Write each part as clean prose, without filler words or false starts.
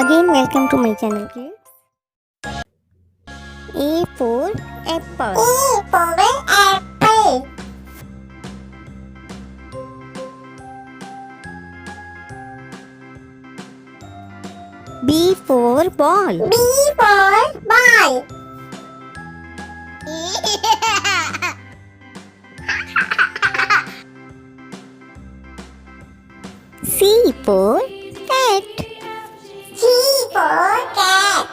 Again, welcome to my channel, kids. A for apple. A for apple. B for ball. B for ball. C for cat. C for cat.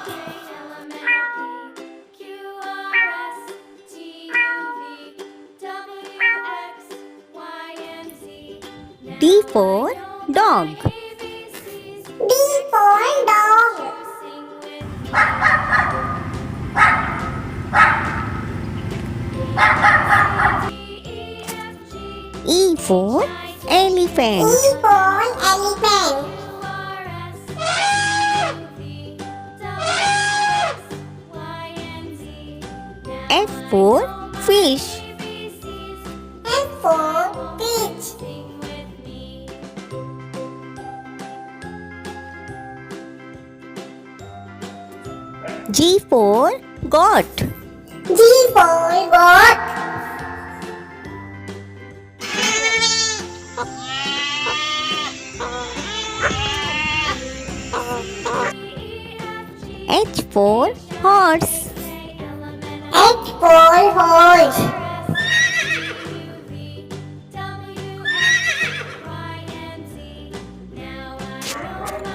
D for dog. D for dog. E for elephant. E for elephant. F for fish. F for fish. G for goat. G for goat. H for horse. H for horse.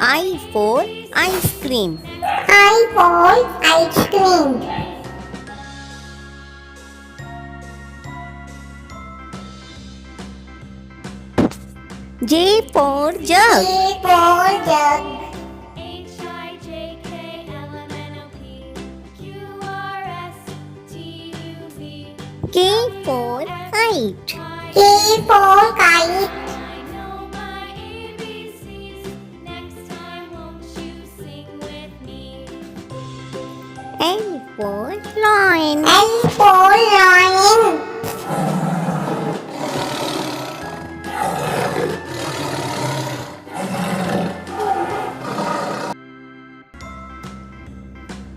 I for ice cream. I for ice cream. J for jug. J for jug. K for kite. K for kite. L for lion. L for lion.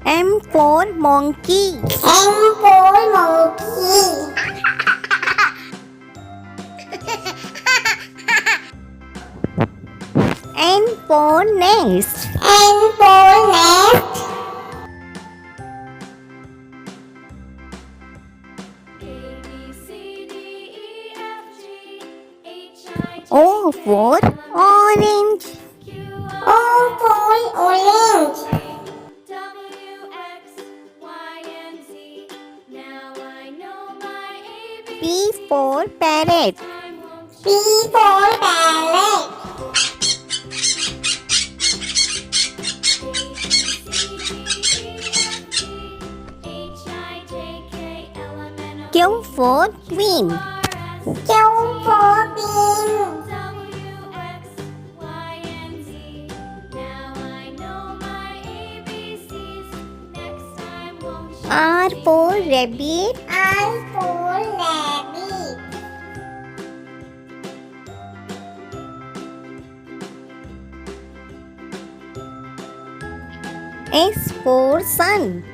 M for monkey. M for monkey. N for nest. N for nest. O for orange. O for orange. P for parrot. P for parrot. Q for queen. Q for queen. R for rabbit. R for rabbit. S for sun.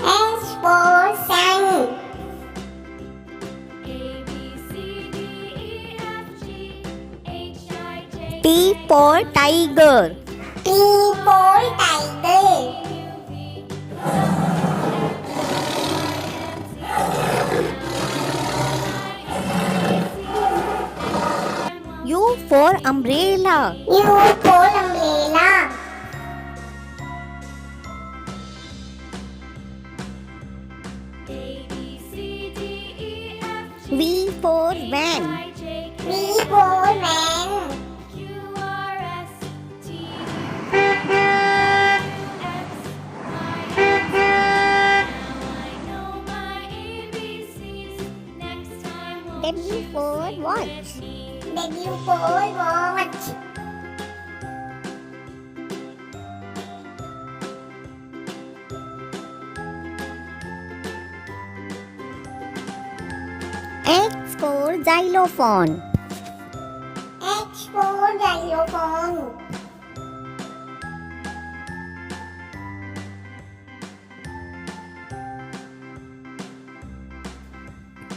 S for sun. T for tiger. T for tiger. U for umbrella. U for umbrella. V for van. V for van. W for watch. W for watch. X for xylophone. X for xylophone.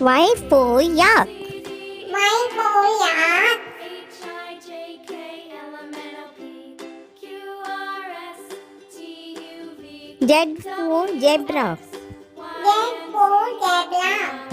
Y for yak. Y for yak. Z for zebra. Z for zebra.